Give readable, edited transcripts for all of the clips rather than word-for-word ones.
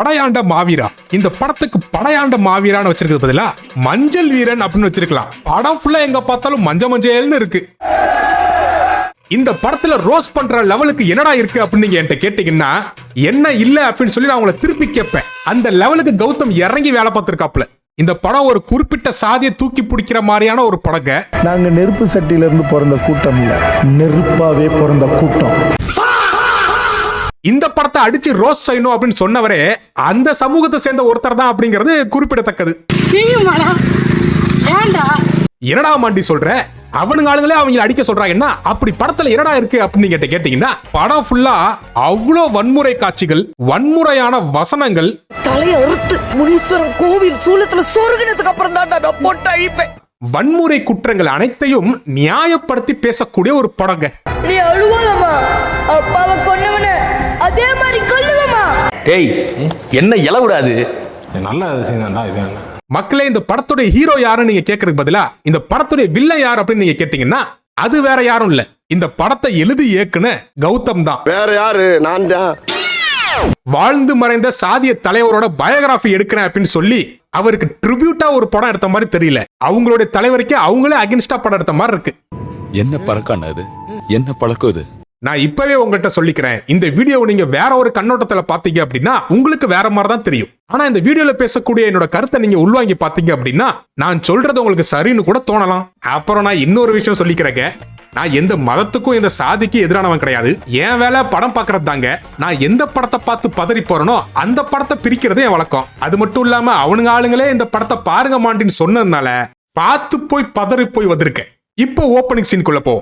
படையாண்ட மாவீரா. இந்த படத்துக்கு படையாண்ட மாவீரான்னு வச்சிருக்கிறது பதிலா மஞ்சள் வீரன் அப்படின்னு வச்சிருக்கலாம். படம் ஃபுல்லா எங்க பார்த்தாலும் மஞ்சள்னு இருக்கு. இந்த படத்துல ரோஸ் பண்ற லெவலுக்கு என்னடா இருக்கு அப்படின்னு நீங்க என்கிட்ட கேட்டீங்கன்னா என்ன இல்ல அப்படின்னு சொல்லி நான் உங்களை திருப்பி கேட்பேன். அந்த லெவலுக்கு கௌதம் இறங்கி வேலை பார்த்திருக்காப்ல. இந்த படம் ஒரு குறிப்பிட்ட சாதியை தூக்கி பிடிக்கிற மாதிரியான ஒரு படங்க. நாங்க நெருப்பு சட்டியில இருந்து பிறந்த கூட்டம் இல்ல, நெருப்பாவே பிறந்த கூட்டம். இந்த படத்தை அடிச்சு ரோஸ் செய்யணும் அப்படின்னு சொன்னவரே அந்த சமூகத்தை சேர்ந்த ஒருத்தர் தான் அப்படிங்கிறது குறிப்பிடத்தக்கது. என்னடா மாண்டி சொல்ற, அவனுங்க ஆளுங்களே அவங்க அடிக்க சொல்றாங்கன்னா அப்படி படத்துல என்னடா இருக்கு அப்படின்னு கேட்டீங்கன்னா படம் ஃபுல்லா அவ்வளோ வன்முறை காட்சிகள், வன்முறையான வசனங்கள். தலையை அறுத்து முனீஸ்வரன் கோவில் சூலத்துல சொருகினதுக்கு அப்புறம் தான் நான் போட்டு அழிப்பேன். வன்முறை குற்றங்கள் அனைத்தையும் நியாயப்படுத்தி பேசக்கூடிய ஒரு படங்க. நீ அழுவாதம்மா, அப்பாவை கொன்னவன அதே மாதிரி கொல்லுவமா. டேய் என்ன இளவுடாது, நல்ல சீன்டா இது. மக்களே, இந்த படத்துடைய ஹீரோ யாருன்னு நீங்க கேட்கறதுக்கு பதிலா இந்த படத்துடைய வில்லன் யார் அப்படின்னு நீங்க கேட்டீங்கன்னா அது வேற யாரும் இல்ல, இந்த படத்தை எழுதி இயக்குன கௌதம் தான். வேற யாரு? நான் தான். வாழ்ந்து மறைந்த சாதிய தலைவரோட பயோகிராஃபி எடுக்கிறேன் அப்படின்னு சொல்லி அவருக்கு ட்ரிபியூட்டா ஒரு படம் எடுத்த மாதிரி தெரியல. அவங்களுடைய தலைவருக்கு அவங்களே அகைன்ஸ்டா படம் எடுத்த மாதிரி இருக்கு. என்ன பழக்கம் அது? என்ன பழக்கம் இது? நான் இப்பவே உங்கள்கிட்ட சொல்லிக்கிறேன், இந்த வீடியோவை நீங்க வேற ஒரு கண்ணோட்டத்துல பாத்தீங்க அப்படின்னா உங்களுக்கு வேற மாதிரி தான் தெரியும். ஆனா இந்த வீடியோல பேசக்கூடிய என்னோட கருத்தை நீங்க உள்வாங்கி பாத்தீங்க அப்படின்னா நான் சொல்றது உங்களுக்கு சரின்னு கூட தோணலாம். அப்புறம் நான் இன்னொரு விஷயம் சொல்லிக்கிறேங்க, நான் எந்த மதத்துக்கும் எந்த சாதிக்கு எதிரானவன் கிடையாது. என் வேலை படம் பாக்குறது தாங்க. நான் எந்த படத்தை பார்த்து பதறி போறனோ அந்த படத்தை பிரிக்கிறதே என் வழக்கம். அது மட்டும் இல்லாம அவனுங்க ஆளுங்களே இந்த படத்தை பாருங்க மாட்டின்னு சொன்னதுனால பார்த்து போய் பதறி போய் வந்திருக்கேன். இப்போ ஓப்பனிங் சீனுக்குள்ள போ.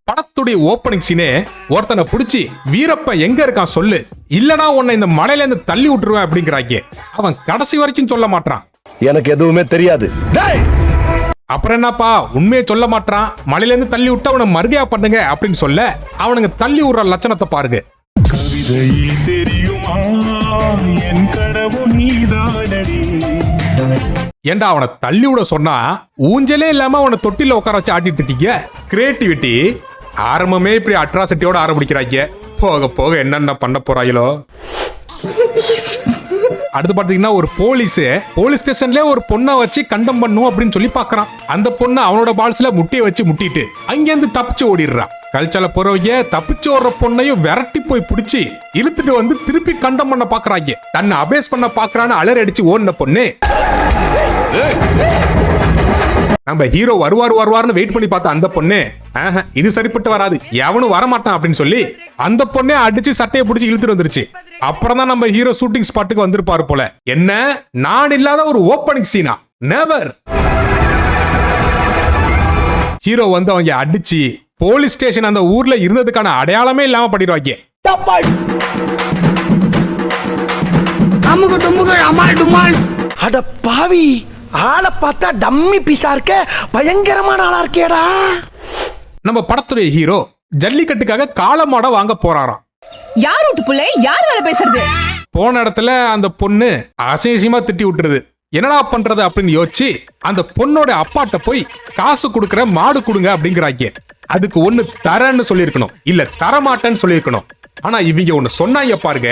படத்துடைய ஓப்பனிங் சீனே ஒருத்தனை பிடிச்சி வீரப்ப எங்க இருக்கான் சொல்லு, இல்லனா உன்னை இந்த மலையில இருந்து தள்ளி விட்டுருவேன் அப்படிங்கிறாங்க. அவன் கடைசி வரைக்கும் சொல்ல மாட்டான், எனக்கு எதுவுமே தெரியாது. அப்புறம் என்னப்பா உண்மையை சொல்ல மாட்டான், மலையில இருந்து தள்ளி விட்டு அவனை மறுகையா பண்ணுங்க அப்படின்னு சொல்ல அவனுங்க தள்ளி விடுற லட்சணத்தை பாருங்க. ஏண்டா அவனை தள்ளி விட சொன்னா ஊஞ்சலே இல்லாம அவனை தொட்டில உட்கார வச்சு ஆட்டிட்டு இருக்கீங்க. கிரியேட்டிவிட்டி ஆரம்பமே இப்படி அட்ராசிட்டியோட ஆரம்பிக்கிறாங்க, போக போக என்னென்ன பண்ண போறாங்களோ. அடுத்து பாத்தீங்கன்னா ஒரு போலீஸ் ஸ்டேஷன்ல ஒரு பொண்ணை வச்சு கண்டம் பண்ணும் அப்படின்னு சொல்லி பாக்குறான். அந்த பொண்ணு அவனோட பால்ஸ்ல முட்டையை வச்சு முட்டிட்டு அங்கிருந்து தப்பிச்சு ஓடிடுறான். கல்ச்சல போறவங்க தப்பிச்சு ஓடுற பொண்ணையும் விரட்டி போய் பிடிச்சி இழுத்துட்டு வந்து திருப்பி கண்டம் பண்ண பாக்குறாங்க. தன்னை அபேஸ் பண்ண பாக்குறான்னு அலறி அடிச்சு ஓடின பொண்ணு நம்ம ஹீரோ வருவார்னு வெயிட் பண்ணி பார்த்த அந்த பொண்ணு இது சரிப்பட்டு வராது, எவனும் வரமாட்டான் அப்படின்னு சொல்லி அந்த பொண்ணே அடிச்சு சட்டையை பிடிச்சி இழுத்துட்டு வந்துருச்சு. அப்புறம் தான் நம்ம ஹீரோ ஷூட்டிங் ஸ்பாட்டுக்கு வந்திருப்பாரு போல. என்ன நான் இல்லாத ஒரு ஓப்பனிங் சீனா? நெவர். ஹீரோ வந்து அவங்க அடிச்சு போலீஸ் ஸ்டேஷன் அந்த ஊர்ல இருந்ததுக்கான அடையாளமே இல்லாம பண்ணிடுவாங்க. அட பாவி, ஆளை பார்த்தா டம்மி பீஸா இருக்க, பயங்கரமான ஆளா இருக்கேடா. நம்ம படத்துடைய ஹீரோ ஜல்லிக்கட்டுக்காக காளமாட வாங்க போறாராம். யார் வீட்டு புள்ளை, யார் வேலை பேசுறது? போன இடத்துல அந்த பொண்ணு அசிங்கமா திட்டி விட்டுருது. என்னடா பண்றது அப்படின்னு யோசிச்சு அந்த பொண்ணோட அப்பாட்ட போய் காசு கொடுக்கற மாடு கொடுங்க அப்படிங்கிறாங்க. அதுக்கு ஒண்ணு தரேன்னு சொல்லியிருக்கணும், இல்ல தரமாட்டேன்னு சொல்லியிருக்கணும். ஆனா இவங்க ஒண்ணு சொன்னாங்க பாருங்க,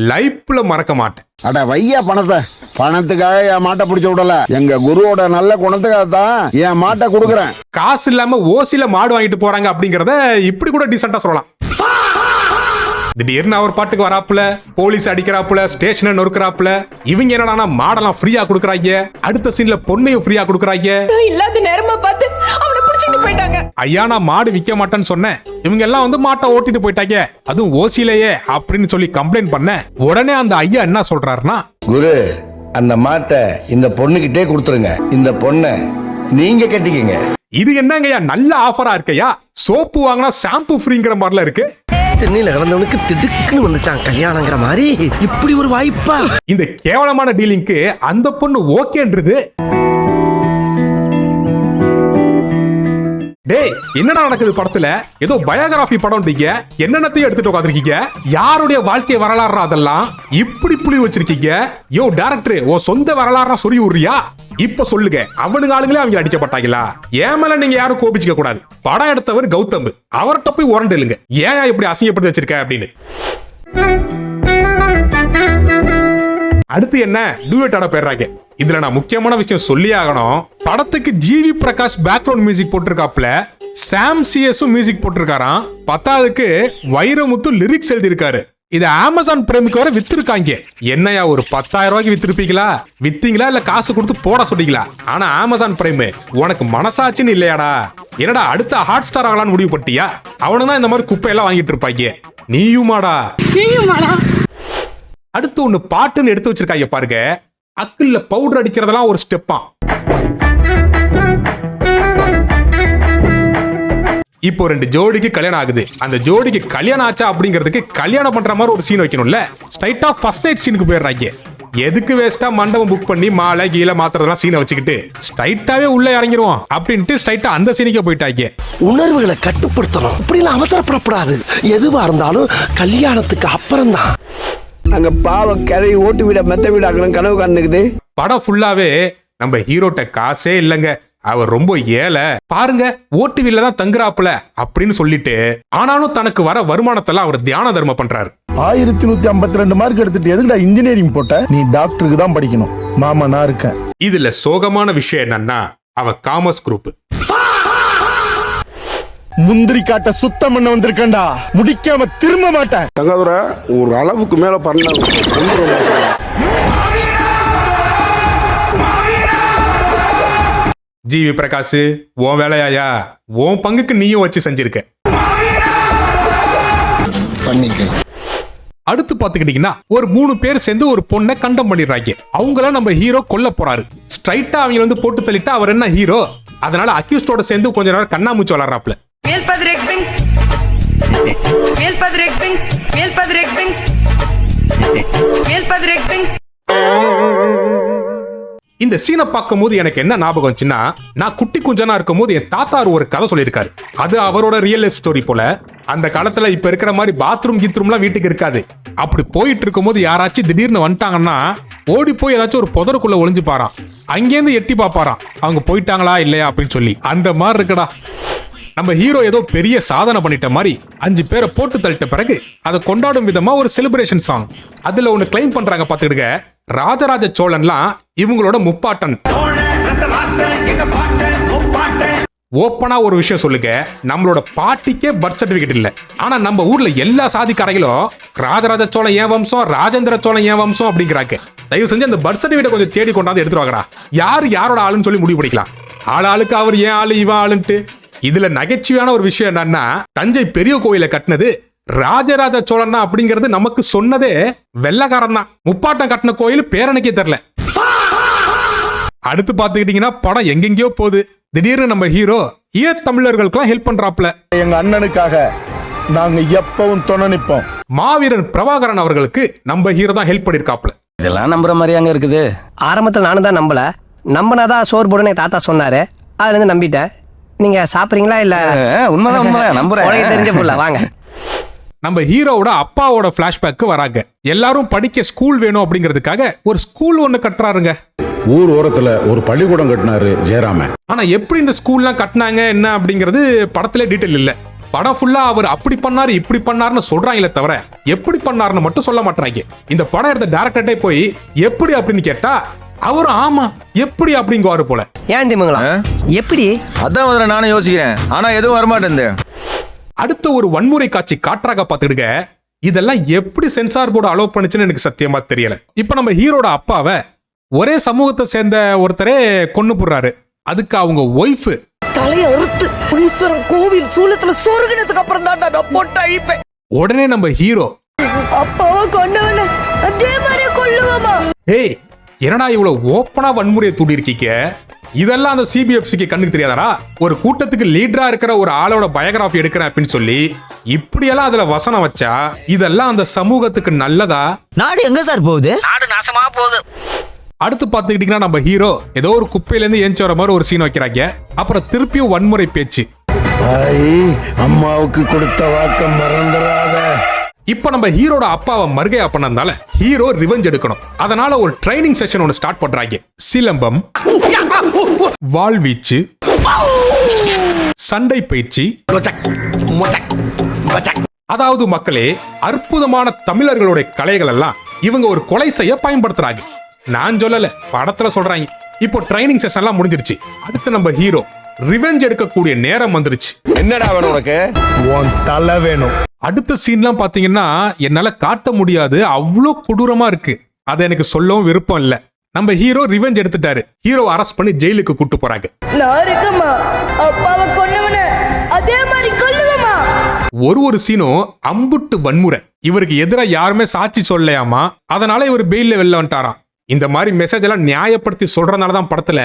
லைஃப்ல மறக்க மாட்டேன். அட வையா பணத்துக்காக என் மாட்டை பிடிச்ச விடல, எங்க குருவோட நல்ல குணத்துக்காக தான் என் மாட்டை கொடுக்குறேன். காசு இல்லாம ஓசில மாடு வாங்கிட்டு போறாங்க அப்படிங்கறத இப்படி கூட டீசெண்டா சொல்லலாம். திடீர்னு அவர் பாட்டுக்கு வராப்புல, போலீஸ் அடிக்கிறாப்புல, ஸ்டேஷனை நொறுக்கிறாப்புல. இவங்க என்னடா மாடெல்லாம் ஃப்ரீயா கொடுக்குறாங்க, அடுத்த சீன்ல பொண்ணையும் ஃப்ரீயா கொடுக்குறாங்க. இல்லாத நேரமா பார்த்து அவனை புடிச்சிட்டு போயிட்டாங்க. ஐயா நான் மாடு விற்க மாட்டேன்னு சொன்னேன், இவங்க எல்லாம் வந்து மாட்டை ஓட்டிட்டு போயிட்டாங்க, அதுவும் ஓசிலேயே அப்படின்னு சொல்லி கம்ப்ளைண்ட் பண்ண உடனே அந்த ஐயா என்ன சொல்றாருன்னா, குரு அந்த மாட்டை இந்த பொண்ணுகிட்டே கொடுத்துருங்க, இந்த பொண்ணை நீங்க கட்டிக்கங்க. இது என்னங்கய்யா நல்ல ஆஃபரா இருக்கையா? சோப்பு வாங்கினா ஷாம்பு ஃப்ரீங்கிற மாதிரில இருக்கு. தென்னையில கலந்தவனுக்கு திடுக்குன்னு வந்துச்சான் கல்யாணங்கிற மாதிரி, இப்படி ஒரு வாய்ப்பா? இந்த கேவலமான டீலிங்க்கு அந்த பொண்ணு ஓகேன்றது. டேய் என்னடா நடக்குது படத்துல? ஏதோ பயோகிராபி படம் என்னென்னத்தையும் எடுத்துட்டு உட்காந்துருக்கீங்க. யாருடைய வாழ்க்கை வரலாறு அதெல்லாம் இப்படி புளி வச்சிருக்கீங்க. யோ டைரக்டர், உன் சொந்த வரலாறு சொல்லி விடுறியா? இப்ப சொல்லுங்க, அவனுங்க ஆளுங்களே அவங்க அடிக்கப்பட்டாங்களா? ஏன் மேல நீங்க யாரும் கோபிச்சுக்க கூடாது. படம் எடுத்தவர் கௌதம், அவர்கிட்ட போய் உரண்டு இல்லைங்க, ஏன் இப்படி அசிங்கப்படுத்தி வச்சிருக்க அப்படின்னு. அடுத்து என்ன டூயட் ஆட போயிடுறாங்க. இதுல நான் முக்கியமான விஷயம் சொல்லி ஆகணும். படத்துக்கு ஜிவி பிரகாஷ் பேக்ரவுண்ட் மியூசிக் போட்டிருக்காப்ல, சாம் சிஎஸும் மியூசிக் போட்டிருக்காராம். பத்தாவதுக்கு வைரமுத்து லிரிக்ஸ் எழுதியிருக்காரு. இது அமேசான் பிரைமுக்கு வர வித்திருக்காங்க. என்னையா ஒரு 10,000 ரூபாய்க்கு வித்திருப்பீங்களா? வித்தீங்களா இல்ல காசு கொடுத்து போட சொன்னீங்களா? ஆனா அமேசான் பிரைம் உனக்கு மனசாட்சின்னு இல்லையாடா? என்னடா அடுத்த ஹாட் ஸ்டார் ஆகலான்னு முடிவு பட்டியா? அவனுதான் இந்த மாதிரி குப்பையெல்லாம் வாங்கிட்டு இருப்பாங்க. நீயுமாடா? அடுத்து ஒண்ணு பாட்டுன்னு எடுத்து வச்சிருக்காங்க பாருங்க. அக்குல்ல பவுடர் அடிக்கிறதெல்லாம் ஒரு ஸ்டெப்பா. இப்போ 2 ஜோடிக்கு கல்யாணம் ஆகுது. அந்த ஜோடிக்கு கல்யாணம் ஆச்சா அப்படிங்கிறதுக்கு கல்யாணம் பண்ற மாதிரி ஒரு சீன் வைக்கணும்ல. ஸ்ட்ரைட்டா ஃபர்ஸ்ட் நைட் சீனுக்கு போயிடுறாங்க. எதுக்கு வேஸ்டா மண்டபம் புக் பண்ணி மாலை கீழே மாத்திரதெல்லாம் சீனை வச்சுக்கிட்டு ஸ்ட்ரைட்டாவே உள்ள இறங்கிடுவோம் அப்படின்ட்டு ஸ்ட்ரைட்டா அந்த சீனுக்கே போயிட்டாங்க. உணர்வுகளை கட்டுப்படுத்தணும். இப்படிலாம் அவசரப்படக்கூடாது. எதுவா இருந்தாலும் கல்யாணத்துக்கு அப்புறம் தான். அங்க பாவ கிளை ஓட்டு வீட மெத்த வீடாக்கணும் கனவு காணுக்குது. படம் ஃபுல்லாவே நம்ம ஹீரோட்ட காசே இல்லைங்க, அவர் ரொம்ப ஏழை பாருங்க, ஓட்டு வீல்ல தான் தங்குறாப்புல அப்படின்னு சொல்லிட்டு, ஆனாலும் தனக்கு வர வருமானத்தெல்லாம் அவர் தியான தர்மம் பண்றாரு. 1152 மார்க் எடுத்துட்டு எதுக்குடா இன்ஜினியரிங் போட்ட? நீ டாக்டருக்கு தான் படிக்கணும். மாமா நான் இருக்கேன். இதுல சோகமான விஷயம் என்னன்னா, அவன் காமர்ஸ் குரூப். முந்திரி காட்ட சுத்தம் பண்ண வந்திருக்கேன்டா, முடிக்காம திரும்ப மாட்டேன். தங்காதுரை ஒரு அளவுக்கு மேல பண்ண ஜிவி பிரகாஷ் உன் வேலையாயா? உன் பங்குக்கு நீயும் வச்சு செஞ்சிருக்க. அடுத்து பாத்துக்கிட்டீங்கன்னா ஒரு 3 பேர் சேர்ந்து ஒரு பொண்ணை கண்டம் பண்ணிடுறாங்க. அவங்கள நம்ம ஹீரோ கொல்ல போறாரு. ஸ்ட்ரைட்டா அவங்க வந்து போட்டு தள்ளிட்டா அவர் என்ன ஹீரோ? அதனால அக்யூஸ்டோட சேர்ந்து கொஞ்ச நேரம் கண்ணாமூச்சி விளாடுறாப்ல. இந்த சீனை பார்க்கும் போது எனக்கு என்ன ஞாபகம் வந்துச்சுன்னா, நான் குட்டி குஞ்சனா இருக்கும் போது என் தாத்தாரு ஒரு கதை சொல்லியிருக்காரு. அது அவரோட ரியல் லைஃப் ஸ்டோரி போல. அந்த காலத்துல இப்ப இருக்கிற மாதிரி பாத்ரூம் கீத்ரூம்லாம் வீட்டுக்கு இருக்காது. அப்படி போயிட்டு இருக்கும் போது யாராச்சும் திடீர்னு வந்துட்டாங்கன்னா ஓடி போய் ஏதாச்சும் ஒரு புதருக்குள்ள ஒளிஞ்சு பாராம். அங்கேருந்து எட்டி பாப்பாராம் அவங்க போயிட்டாங்களா இல்லையா அப்படின்னு சொல்லி. அந்த மாதிரி இருக்குடா. நம்ம ஹீரோ ஏதோ பெரிய சாதனை பண்ணிட்ட மாதிரி 5 பேரை போட்டு தள்ளிட்ட பிறகு அதை கொண்டாடும் விதமா ஒரு செலிப்ரேஷன் சாங். அதுல ஒண்ணு கிளைம் பண்றாங்க பாத்துக்கிடுங்க, ராஜராஜ சோழன்லாம் இவங்களோட முப்பாட்டன். ஓப்பனா ஒரு விஷயம் சொல்லுங்க, நம்மளோட பாட்டிக்கே பர்த் சர்டிபிகேட் இல்ல. ஆனா நம்ம ஊர்ல எல்லா சாதிக்காரங்களும் ராஜராஜ சோழன் ஏன் வம்சம், ராஜேந்திர சோழன் ஏன் வம்சம் அப்படிங்கிறாங்க. தயவு செஞ்சு அந்த பர்த் சர்டிபிகேட் கொஞ்சம் தேடி கொண்டாந்து எடுத்துட்டு வாங்கடா. யாரு யாரோட ஆளுன்னு சொல்லி முடிவு பண்ணிக்கலாம். ஆளுக்கு அவர் ஏன் ஆளு இவன் ஆளுன்ட்டு. இதுல நகைச்சுவையான ஒரு விஷயம் என்னன்னா, தஞ்சை பெரிய கோயிலை கட்டினது ராஜராஜ சோழன் தான் அப்படிங்கிறது நமக்கு சொன்னதே வெள்ளக்காரன் தான். முப்பாட்டம் கட்டின கோயில் பேரனுக்கே தெரியல. அடுத்து பாத்துக்கிட்டீங்கன்னா படம் எங்கெங்கயோ போகுது. திடீர்னு நம்ம ஹீரோ ஈழத் தமிழர்களுக்கெல்லாம் ஹெல்ப் பண்றாப்ல. எங்க அண்ணனுக்காக நாங்க எப்பவும் துணை நிப்போம். மாவீரன் பிரபாகரன் அவர்களுக்கு நம்ம ஹீரோ தான் ஹெல்ப் பண்ணிருக்காப்ல. இதெல்லாம் நம்புற மாதிரி அங்க இருக்குது. ஆரம்பத்தில் நானும் தான் நம்பல. நம்பினாதான் சோறு போடுன்னு தாத்தா சொன்னாரு. அதுல இருந்து நம்பிட்டேன். நீங்க சாப்பிடுறீங்களா இல்ல? உண்மைதான் நம்புறேன். தெரிஞ்ச புள்ள வாங்க. நம்ம ஹீரோவோட அப்பாவோட பிளாஷ்பேக்கு வராங்க. எல்லாரும் படிக்க ஸ்கூல் வேணும் அப்படிங்கிறதுக்காக ஒரு ஸ்கூல் ஒண்ணு கட்டுறாருங்க. ஊர் ஓரத்துல ஒரு பள்ளிக்கூடம் கட்டினாரு ஜெயராம. ஆனா எப்படி இந்த ஸ்கூல்லாம் கட்டினாங்க என்ன அப்படிங்கிறது படத்துல டீட்டெயில் இல்ல. படம் ஃபுல்லா அவர் அப்படி பண்ணாரு இப்படி பண்ணாருன்னு சொல்றாங்களே தவிர எப்படி பண்ணாருன்னு மட்டும் சொல்ல மாட்டாங்க. இந்த படம் எடுத்த டைரக்டர்ட்டே போய் எப்படி அப்படின்னு கேட்டா அவரும் ஆமா எப்படி அப்படிங்குவாரு போல. ஏன் திமுங்களா எப்படி? அதான் நானும் யோசிக்கிறேன். ஆனா எதுவும் வரமாட்டேன். அடுத்த ஒரு வன்முறை காட்சி காற்றாக பார்த்துடுங்க. இதெல்லாம் எப்படி சென்சார் போர்டு அலோவ் பண்ணுச்சுன்னு எனக்கு சத்தியமா தெரியல. இப்ப நம்ம ஹீரோட அப்பாவை ஒரே சமூகத்தை சேர்ந்த ஒருத்தரே கொன்னு போடுறாரு. அதுக்கு அவங்க ஒய்ஃப் தலைய அறுத்து முனீஸ்வரன் கோவில் சூலத்துல சொருகினதுக்கு அப்புறம் தான் நான் போட்டு அழிப்பேன். உடனே நம்ம ஹீரோ அப்பாவை கொண்டவன அதே மாதிரி கொல்லுவோமா? ஏய் என்னடா இவ்வளவு ஓப்பனா வன்முறையை தூண்டி இருக்கீங்க? இதெல்லாம் அந்த சிபிஎஃப்சிக்கு கண்ணுக்கு தெரியாதா? ஒரு கூட்டத்துக்கு லீடரா இருக்கிற ஒரு ஆளோட பயோகிராஃபி எடுக்கிறேன் அப்படின்னு சொல்லி இப்படியெல்லாம் அதுல வசனம் வச்சா இதெல்லாம் அந்த சமூகத்துக்கு நல்லதா? நாடு எங்க சார் போகுது? நாடு நாசமா போகுது. அடுத்து பாத்துக்கிட்டீங்கன்னா நம்ம ஹீரோ ஏதோ ஒரு குப்பையில இருந்து ஏஞ்சி வர மாதிரி ஒரு சீன் வைக்கிறாங்க. அப்புறம் திருப்பியும் வன்முறை பேச்சு. அம்மாவுக்கு கொடுத்த வாக்க மறந்துடாத. இப்ப நம்ம ஹீரோட அப்பாவை மறுகையா பண்ணதுனால ஹீரோ ரிவெஞ்ச் எடுக்கணும். அதனால ஒரு ட்ரைனிங் செஷன் ஒன்னு ஸ்டார்ட் பண்றாங்க. சிலம்பம், வாள்வீச்சு, சண்டை பயிற்சி. அதாவது மக்களே, அற்புதமான தமிழர்களுடைய கலைகள் எல்லாம் இவங்க ஒரு கொலை செய்ய பயன்படுத்துறாங்க. நான் சொல்லல, படத்துல சொல்றாங்க. இப்போ ட்ரைனிங் செஷன்லாம் முடிஞ்சிருச்சு. அடுத்து நம்ம ஹீரோ ரிவெஞ்ச் எடுக்கக்கூடிய நேரம் வந்துருச்சு. என்னடா வேணும் உனக்கு? உன் தலை வேணும். அடுத்த சீன்லாம் பாத்தீங்கன்னா என்னால காட்ட முடியாது, அவ்வளோ கொடூரமா இருக்கு. அதை எனக்கு சொல்லவும் விருப்பம் இல்ல. நம்ம ஹீரோ ரிவெஞ்ச் எடுத்துட்டாரு. ஹீரோ அரெஸ்ட் பண்ணி ஜெயிலுக்கு கூட்டு போறாங்க. நான் இருக்கமா அப்பாவை கொன்னவன அதே மாதிரி கொல்லுவமா. ஒரு சீனும் அம்புட்டு வன்முறை. இவருக்கு எதிரா யாருமே சாட்சி சொல்லலையாமா, அதனால இவர் பெயில்ல வெளில வந்துட்டாராம். இந்த மாதிரி மெசேஜ் எல்லாம் நியாயப்படுத்தி சொல்றதுனாலதான் படத்துல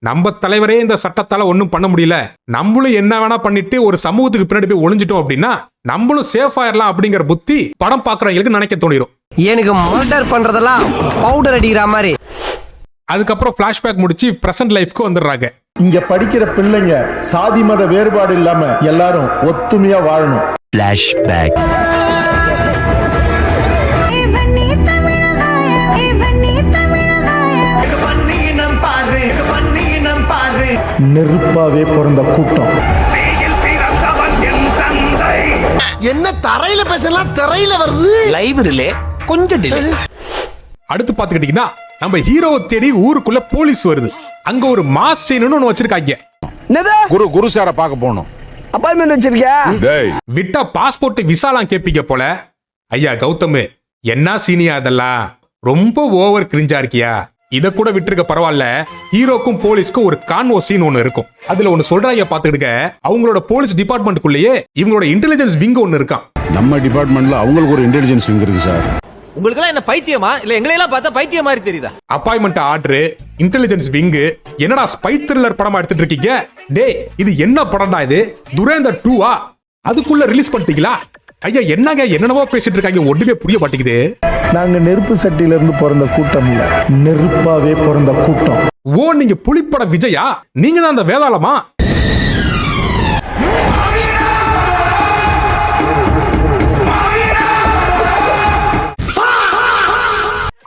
நம்ம தலைவரே இந்த சட்டத்தால ஒன்னும் பண்ண முடியல, நம்மளும் என்ன வேணா பண்ணிட்டு ஒரு சமூகத்துக்கு பின்னாடி போய் ஒளிஞ்சிட்டோம் அப்படின்னா நம்மளும் சேஃப் ஆயிரலாம் அப்படிங்கிற புத்தி படம் பாக்குறவங்களுக்கு நினைக்க தோணிரும். எனக்கு மர்டர் பண்றதெல்லாம் பவுடர் அடிக்கிற மாதிரி. அதுக்கப்புறம் பிளாஷ்பேக் முடிச்சு பிரசன்ட் லைஃப்க்கு வந்துடுறாங்க. இங்க படிக்கிற பிள்ளைங்க சாதி மத வேறுபாடு இல்லாம எல்லாரும் ஒத்துமையா வாழணும். பிளாஷ்பேக். நெருப்பாவே பிறந்த கூட்டம். என்ன தரையில பேசலாம், திரையில வருது. லைப்ரரியிலே கொஞ்சம் டிலே. அடுத்து பாத்துக்கிட்டீங்கன்னா நம்ம ஹீரோவை தேடி ஊருக்குள்ள போலீஸ் வருது. அங்க ஒரு மாஸ் சீனுன்னு ஒன்னு வச்சிருக்காங்க. குரு சார பார்க்க போகணும். அப்பாயின்மெண்ட் வச்சிருக்கியா? விட்டா பாஸ்போர்ட் விசாலாம் கேப்பீங்க போல. ஐயா கௌதம், என்ன சீனியா அதெல்லாம்? ரொம்ப ஓவர் கிரிஞ்சா இருக்கியா? இத கூட விட்டுருக்க பரவாயில்ல. ஹீரோக்கும் போலீஸ்க்கும் ஒரு கான்வோ சீன் ஒன்னு இருக்கும். அதுல ஒன்னு சொல்றாங்க பாத்துக்கிடுங்க. அவங்களோட போலீஸ் டிபார்ட்மெண்ட்டுக்குள்ளேயே இவங்களோட இன்டெலிஜென்ஸ் விங் ஒன்னு இருக்கான். நம்ம டிபார்ட்மெண்ட்ல அவங்களுக்கு ஒரு இன்டெலிஜென்ஸ் விங் இருக்கு சார். உங்களுக்கு எல்லாம் என்ன பைத்தியமா இல்ல எங்களை எல்லாம் பார்த்தா பைத்தியம் மாதிரி தெரியுதா? அப்பாயின்மெண்ட் ஆர்டர், இன்டெலிஜென்ஸ் விங், என்னடா ஸ்பை த்ரில்லர் படமா எடுத்துட்டு இருக்கீங்க? டேய், இது என்ன படம்டா இது? துரேந்தர் 2ஆ? அதுக்குள்ள ரிலீஸ் பண்ணிட்டீங்களா? ஐயா என்னங்க என்னென்னவோ பேசிட்டு இருக்காங்க, ஒண்ணுமே புரிய மாட்டேங்குது. நாங்க நெருப்பு சட்டியில இருந்து பிறந்த கூட்டம் இல்ல, நெருப்பாவே பிறந்த கூட்டம். ஓ, நீங்க புலிப்பட விஜயா? நீங்க தான் அந்த வேதாளமா?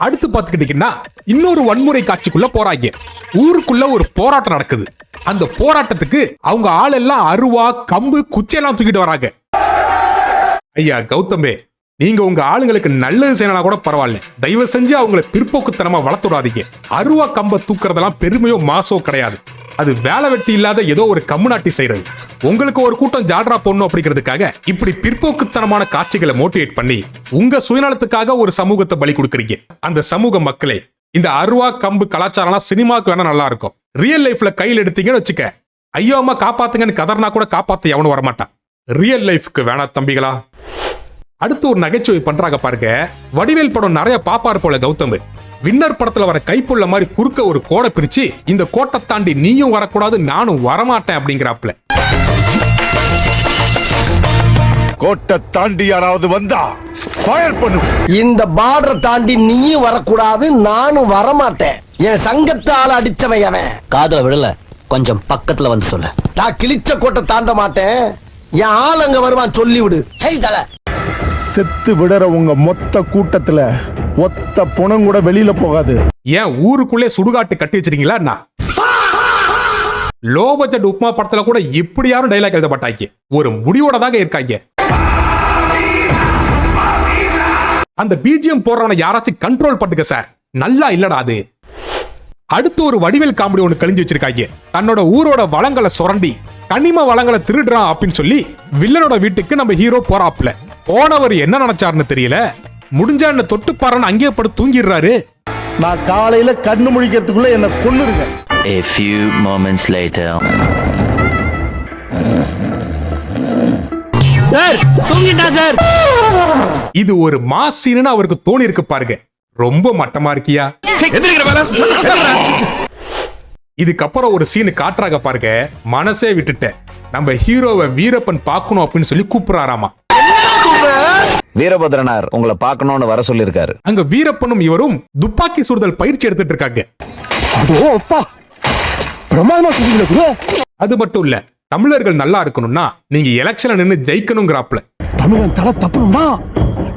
அடுத்து பாத்துக்கிட்டீங்கன்னா இன்னொரு வன்முறை காட்சிக்குள்ள போறாங்க. ஊருக்குள்ள ஒரு போராட்டம் நடக்குது. அந்த போராட்டத்துக்கு அவங்க ஆள் எல்லாம் அருவா, கம்பு, குச்சையெல்லாம் தூக்கிட்டு வராங்க. ஐயா கௌதமே, நீங்க உங்க ஆளுங்களுக்கு நல்லது செய்யலாம் கூட பரவாயில்ல, தயவு செஞ்சு அவங்களை பிற்போக்குத்தனமா வளர்த்துடாதீங்க. அருவா கம்ப தூக்குறதெல்லாம் பெருமையோ மாசோ கிடையாது. அது வேலை வெட்டி இல்லாத ஏதோ ஒரு கம்முனாட்டி செய்யறது. உங்களுக்கு ஒரு கூட்டம் ஜால்ரா போடணும் அப்படிங்கிறதுக்காக இப்படி பிற்போக்குத்தனமான காட்சிகளை மோட்டிவேட் பண்ணி உங்க சுயநலத்துக்காக ஒரு சமூகத்தை பலி கொடுக்குறீங்க. அந்த சமூக மக்களே, இந்த அருவா கம்பு கலாச்சாரம்லாம் சினிமாவுக்கு வேணா நல்லா இருக்கும். ரியல் லைஃப்ல கையில் எடுத்தீங்கன்னு வச்சுக்க, ஐயோ அம்மா காப்பாத்துங்கன்னு கதர்னா கூட காப்பாத்த எவனும் வரமாட்டான். ரியல் லைஃப்க்கு வேணா தம்பிகளா. அடுத்து ஒரு நகைச்சுவை பண்றாங்க பாருங்க. வடிவேல் படம் நிறைய பாப்பாரு போல கௌதம். வின்னர் படத்துல வர கைப்புள்ள மாதிரி குறுக்க ஒரு கோடை பிரிச்சு, இந்த கோட்டை தாண்டி நீயும் வரக்கூடாது நானும் வரமாட்டேன் அப்படிங்கிறாப்ல. கோட்டை தாண்டி யாராவது வந்தா ஃபயர் பண்ணு. இந்த பார்டர் தாண்டி நீயும் வரக்கூடாது, நானும் வரமாட்டேன். என் சங்கத்து ஆள அடிச்சவன் அவன். காதுல விடல, கொஞ்சம் பக்கத்துல வந்து சொல்ல. நான் கிழிச்ச கோட்டை தாண்ட மாட்டேன். என் ஆள் அங்க வருவான், சொல்லி விடு. செய்தல செத்து விடுற உங்க மொத்த கூட்டத்துல ஒத்த புணம் கூட வெளியில போகாது. ஏன் ஊருக்குள்ளே சுடுகாட்டு கட்டி வச்சிருக்கீங்களா? லோ பட்ஜெட் உப்மா படத்துல கூட இப்படி யாரும் டைலாக் எழுதப்பட்டாங்க. ஒரு முடிவோட தாங்க இருக்காங்க. அந்த பிஜிஎம் போடுறவனை யாராச்சும் கண்ட்ரோல் பண்ணுங்க சார், நல்லா இல்லடா அது. அடுத்து ஒரு வடிவேல் காமெடி ஒன்று கழிஞ்சு வச்சிருக்காங்க. தன்னோட ஊரோட வளங்களை சுரண்டி கனிம வளங்களை திருடுறான் அப்படின்னு சொல்லி வில்லனோட வீட்டுக்கு நம்ம ஹீரோ போறாப்ல. போனவர் என்ன நினைச்சாருன்னு தெரியல, முடிஞ்சா என்ன தொட்டு பாருன்னு அங்கேயே படுத்து தூங்கிடுறாரு. நான் காலையில கண்ணு முழிக்கிறதுக்குள்ள என்ன கொன்னுருங்க. A few moments later. Sir தூங்கிட்டா சார். இது ஒரு மாஸ் சீன்னு அவருக்கு தோணி இருக்கு பாருங்க. ரொம்ப மட்டமா இருக்கியா? இதுக்கப்புறம் ஒரு சீனு காட்டுறாங்க பாருங்க. மனசே விட்டுட்டேன். நம்ம ஹீரோவை வீரப்பன் பார்க்கணும் அப்படின்னு சொல்லி கூப்பிடுறாராமா. வீரபத்ரனார் உங்களை பார்க்கணும்னு வர சொல்லிருக்காரு. அங்க வீரப்பனும் இவரும் துப்பாக்கி சுடுதல் பயிற்சி எடுத்துட்டு இருக்காங்க. அது மட்டும் இல்ல, தமிழர்கள் நல்லா இருக்கணும்னா நீங்க எலெக்ஷன்ல நின்னு ஜெயிக்கணுங்கிறாப்ல. தமிழன் தலை தப்பணும்னா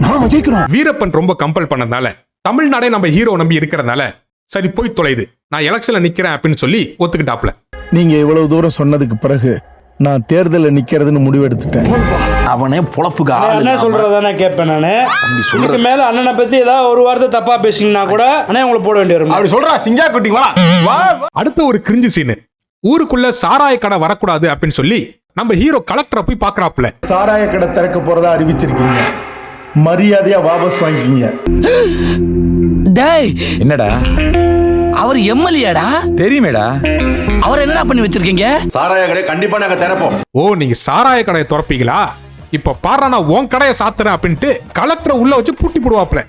நாம ஜெயிக்கணும். வீரப்பன் ரொம்ப கம்பல் பண்ணதுனால, தமிழ்நாடே நம்ம ஹீரோ நம்பி இருக்கிறதுனால, சரி போய் தொலைது, நான் எலெக்ஷன்ல நிக்கிறேன் அப்படின்னு சொல்லி ஒத்துக்கிட்டாப்ல. நீங்க இவ்வளவு தூரம் சொன்னதுக்கு பிறகு நான் தேர்தலில் நிக்கிறதுன்னு முடிவெடுத்துட்டேன். அவனே பொழப்புக்கு என்ன சொல்றதானே கேட்பேன் நானு. இதுக்கு மேல அண்ணனை பத்தி ஏதாவது ஒரு வார்த்தை தப்பா பேசிங்கன்னா கூட அண்ணே உங்களை போட வேண்டிய வரும். அப்படி சொல்றா சிங்கா குட்டி வா. அடுத்த ஒரு கிரிஞ்சு சீனு. ஊருக்குள்ள சாராய கடை வரக்கூடாது அப்படின்னு சொல்லி நம்ம ஹீரோ கலெக்டரை போய் பாக்குறாப்ல. சாராய கடை திறக்க போறதா அறிவிச்சிருக்கீங்க, மரியாதையா வாபஸ் வாங்கிக்கீங்க. டேய் என்னடா அவர் எம்எல்ஏடா? தெரியுமேடா. அவர் என்னடா பண்ணி வச்சிருக்கீங்க? சாராய கடை கண்டிப்பா நாங்க திறப்போம். ஓ, நீங்க சாராய கடையை திறப்பீங்களா? இப்ப பாரு, நான் உன் கடையை சாத்துறேன் அப்படின்ட்டு கலெக்டரை உள்ள வச்சு பூட்டி போடுவாப்ல.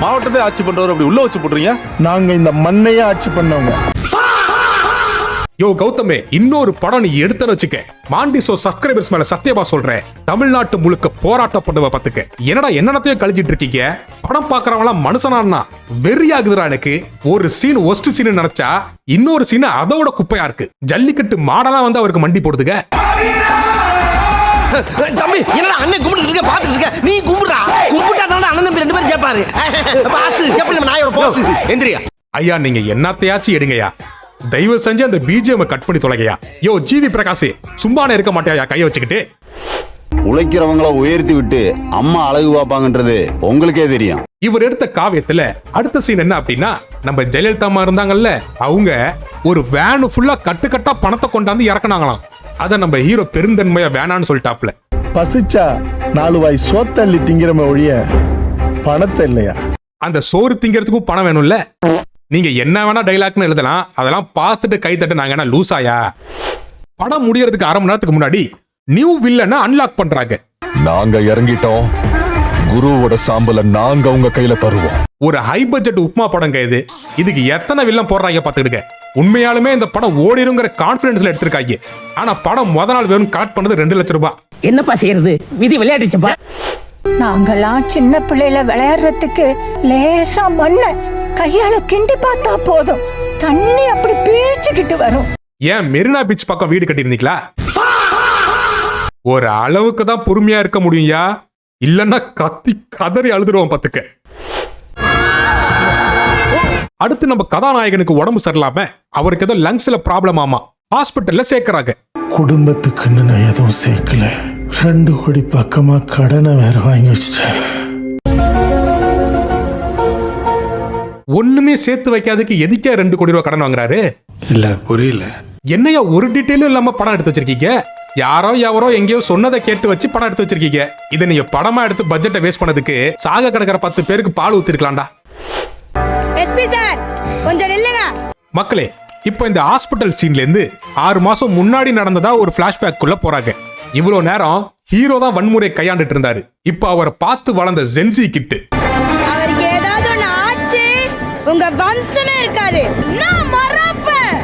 மாவட்டத்தை ஆட்சி பண்றவர் அப்படி உள்ள வச்சு போடுறீங்க. நாங்க இந்த மண்ணையே ஆட்சி பண்ணவங்க. யோ கௌதமே, இன்னொரு படம் நீ எடுத்தன்னு வச்சுக்க, மாண்டிசோ சப்ஸ்கிரைபர்ஸ் மேல சத்தியமா சொல்றேன், தமிழ்நாட்டு முழுக்க போராட்டம் பண்ணுவ பாத்துக்க. என்னடா என்னத்தையும் கழிச்சிட்டு இருக்கீங்க? படம் பாக்குறவங்க மனுஷனா வெறியாகுதுடா எனக்கு. ஒரு சீன் ஒஸ்ட் சீன் நினைச்சா இன்னொரு சீன் அதோட குப்பையா இருக்கு. ஜல்லிக்கட்டு மாடெல்லாம் வந்து அவருக்கு மண்டி போடுதுங்க. தம்பி என்னடா அண்ணன் கும்பிட்டு இருக்க பாத்துட்டு இருக்க, நீ கும்பிடுறா. கும்பிட்டா தானே அண்ணன் தம்பி ரெண்டு பேரும் கேட்பாரு. பாஸ் எப்படி நம்ம நாயோட பாஸ் எந்திரியா. ஐயா, நீங்க என்னத்தையாச்சும் எடுங்கயா, தயவு செஞ்சு அந்த பிஜிஎம் கட் பண்ணி தொலைங்கயா. யோ ஜிவி பிரகாஷ், சும்மானே இருக்க மாட்டியா கையை வச்சுக்கிட்டு? உழைக்கிறவங்கள உயர்த்தி விட்டு அம்மா அழகு பார்ப்பாங்கன்றது உங்களுக்கே தெரியும். இவர் எடுத்த காவியத்துல அடுத்த சீன் என்ன அப்படின்னா, நம்ம ஜெயலலிதா அம்மா இருந்தாங்கல்ல, அவங்க ஒரு வேனு ஃபுல்லா கட்டுக்கட்டா பணத்தை கொண்டாந்து இறக்குனாங்களாம். அத நம்ம ஹீரோ பெருந்தன்மையா வேணான்னு சொல்லிட்டாப்ல. பசிச்சா 4 வாய் சோத்தள்ளி திங்கிறம ஒழிய பணத்தை இல்லையா? அந்த சோறு திங்கிறதுக்கும் பணம் வேணும்ல. நீங்க என்ன வேணா டைலாக்னு எழுதலாம், அதெல்லாம் பார்த்துட்டு கை தட்டு நாங்க என்ன லூசாயா? படம் முடியறதுக்கு அரை மணி நேரத்துக்கு முன்னாடி நியூ வில்லனை அன்லாக் பண்றாங்க. நாங்க இறங்கிட்டோம், குருவோட சாம்பல நாங்க உங்க கையில தருவோம். ஒரு ஹை பட்ஜெட் உப்மா படங்க இது. இதுக்கு எத்தனை வில்லன் போடுறாங்க பாத்துக்கிடுங்க. உண்மையாலுமே இந்த படம் ஓடிருங்கிற கான்பிடன்ஸ்ல எடுத்திருக்காங்க. ஆனா படம் முத நாள் வெறும் கலெக்ட் பண்ணது 2 லட்சம் ரூபாய். என்னப்பா செய்யறது, விதி விளையாடுச்சுப்பா. நாங்கெல்லாம் சின்ன பிள்ளையில விளையாடுறதுக்கு லேசா மண்ண கையால கிண்டி பார்த்தா போதும், தண்ணி அப்படி பீழ்ச்சிக்கிட்டு வரும். ஏன் மெரினா பீச் பக்கம் வீடு கட்டியிருந்தீங்களா? ஒரு அளவுக்கு தான் பொறுமையா இருக்க முடியும்யா, இல்லன்னா கத்தி கதறி அழுதுருவோம் பாத்துக்க. அடுத்து நம்ம கதாநாயகனுக்கு உடம்பு சரியில்லாம அவருக்கு ஏதோ லங்ஸ்ல ப்ராப்ளம் ஆமா, ஹாஸ்பிட்டல்ல சேர்க்கறாங்க. குடும்பத்துக்குன்னு நான் எதுவும் சேர்க்கல, 2 கோடி பக்கமா கடனை வேற வாங்கி வச்சுட்டேன். ஒண்ணுமே சேர்த்து வைக்காததுக்கு எதுக்கே 2 கோடி ரூபாய் கடன் வாங்குறாரு? இல்ல புரியல. என்னையா ஒரு டீட்டெயிலும் இல்லாம படம் எடுத்து வச்சிருக்கீங்க? யாரோ எவரோ எங்கேயோ சொன்னதை கேட்டு வச்சு படம் எடுத்து வச்சிருக்கீங்க. இதை நீங்க படமா எடுத்து பட்ஜெட்டை வேஸ்ட் பண்ணதுக்கு சாக கிடக்கிற 10 பேருக்கு பால் ஊத்திருக்கலாம்டா. எஸ்பி சார் கொஞ்சம் நில்லுங்க. மக்களே, இப்போ இந்த ஹாஸ்பிட்டல் சீன்ல இருந்து 6 மாசம் முன்னாடி நடந்ததா ஒரு பிளாஷ்பேக் குள்ள போறாங்க. இவ்வளவு நேரம் ஹீரோ தான் வன்முறை கையாண்டுட்டு இருந்தாரு. இப்போ அவரை பார்த்து வளர்ந்த ஜென்சி கிட்டு, அவருக்கு ஏதாவது ஒண்ணு ஆச்சு உங்க வம்சமே இருக்காது, நான் மறப்பேன்.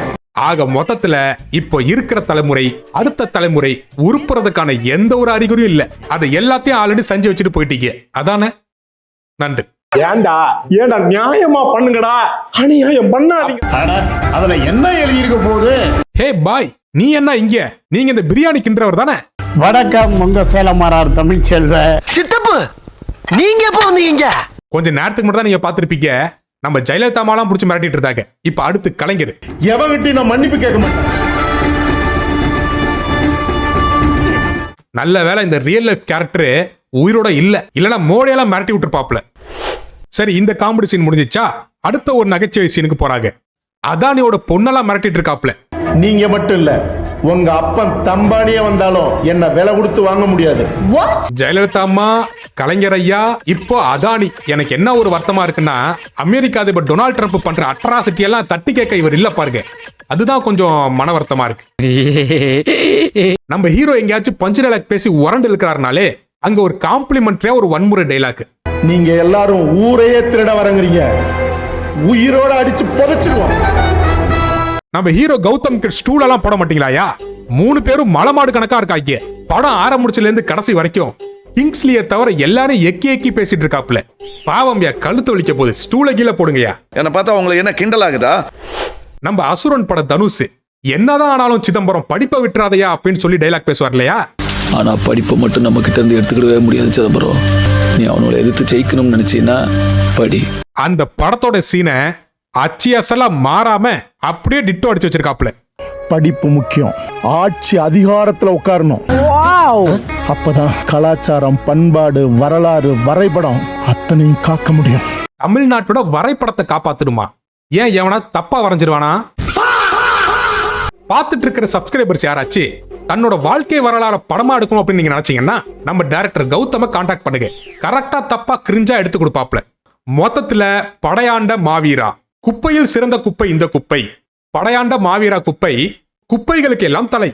ஆக மொத்தத்துல இப்போ இருக்கிற தலைமுறை அடுத்த தலைமுறை உருப்புறதுக்கான எந்த ஒரு அறிகுறியும் இல்ல. அதை எல்லாத்தையும் ஆல்ரெடி செஞ்சு வச்சுட்டு போயிட்டீங்க, அதானே? நன்றி. ஏண்டா நியாயமா பண்ணுங்கடா, அநியாயம் பண்ணாதீங்க. அதுல என்ன எழுதி இருக்க போகுது? ஹே பாய், நீ என்ன இங்க? நீங்க இந்த பிரியாணி கிண்டவர் தானே? வணக்கம், உங்க சேலமாரார் தமிழ்ச்செல்வ. சித்தப்பு நீங்க எப்ப வந்தீங்க? கொஞ்ச நேரத்துக்கு மட்டும் தான் நீங்க பாத்திருப்பீங்க. நம்ம ஜெயலலிதா அம்மாலாம் புடிச்சு மிரட்டிட்டு இருந்தாங்க. இப்ப அடுத்து கலைஞர். எவங்கிட்ட நான் மன்னிப்பு கேட்க மாட்டேன். நல்ல வேளை இந்த ரியல் லைஃப் கேரக்டர் உயிரோட இல்லனா மோடியெல்லாம் மிரட்டி விட்டுருப்பாப்ல. சரி, இந்த காமெடி சீன் முடிஞ்சிச்சா? அடுத்த ஒரு நகைச்சுவை சீனுக்கு போறாங்க. அதானியோட பொண்ணெல்லாம் மிரட்டிட்டு இருக்காப்ல. நீங்க மட்டும் இல்ல, உங்க அப்பன் தம்பானியே வந்தாலும் என்ன விலை கொடுத்து வாங்க முடியாது. ஜெயலலிதா அம்மா, கலைஞர் ஐயா, இப்போ அதானி. எனக்கு என்ன ஒரு வருத்தமா இருக்குன்னா, அமெரிக்கா அதிபர் டொனால்ட் ட்ரம்ப் பண்ற அட்ராசிட்டி எல்லாம் தட்டி கேட்க இவர் இல்ல பாருங்க. அதுதான் கொஞ்சம் மன வருத்தமா இருக்கு. நம்ம ஹீரோ எங்கேயாச்சும் பஞ்சு டைலாக் பேசி உரண்டு இருக்கிறாருனாலே அங்க ஒரு காம்ப்ளிமெண்ட்ரியா ஒரு வன்முறை டைலாக். நீங்க எல்லாரும் ஊரையே திருட வரங்குறீங்க, உயிரோட அடிச்சு புதைச்சிருவோம். நம்ம ஹீரோ கௌதம் ஸ்டூல் எல்லாம் போட மாட்டீங்களாயா? 3 பேரும் மலமாடு கணக்கா இருக்காங்க. படம் ஆரம்பிச்சுல இருந்து கடைசி வரைக்கும் கிங்ஸ்லியை தவிர எல்லாரும் எக்கி எக்கி பேசிட்டு இருக்காப்ல. பாவம்யா, கழுத்து வலிக்க போது, ஸ்டூல கீழே போடுங்கயா. என்ன பார்த்தா உங்களுக்கு என்ன கிண்டல் ஆகுதா? நம்ம அசுரன் பட தனுஷ் என்னதான் ஆனாலும் சிதம்பரம் படிப்பை விட்டுறாதையா அப்படின்னு சொல்லி டைலாக் பேசுவார் இல்லையா? ஆனா படிப்பை மட்டும் நம்ம கிட்ட இருந்து எடுத்துக்கிடவே முடியாது சிதம்பரம். நீ அவனோட எதிர்த்து ஜெயிக்கணும்னு நினைச்சீன்னா படி. அந்த படத்தோட சீனை அச்சி அசலா மாறாம அப்படியே டிட்டோ அடிச்சு வச்சிருக்காப்ல. படிப்பு முக்கியம். ஆட்சி அதிகாரத்துல உட்காரணும். அப்பதான் கலாச்சாரம், பண்பாடு, வரலாறு, வரைபடம் அத்தனையும் காக்க முடியும். தமிழ்நாட்டோட வரைபடத்தை காப்பாத்தணுமா? ஏன் எவனா தப்பா வரைஞ்சிருவானா? பார்த்துட்டு இருக்கிற சப்ஸ்கிரைபர்ஸ் யாராச்சு தன்னோட வாழ்க்கை வரலாற படமா எடுக்கணும் அப்படின்னு நீங்க நினைச்சீங்கன்னா நம்ம டைரக்டர் கௌதம கான்டாக்ட் பண்ணுங்க. கரெக்டா தப்பா கிரிஞ்சா எடுத்து கொடுப்பாப்ல. மொத்தத்துல படையாண்ட மாவீரா, குப்பையில் சிறந்த குப்பை இந்த குப்பை, படையாண்ட மாவீரா குப்பை, குப்பைகளுக்கு எல்லாம் தலை.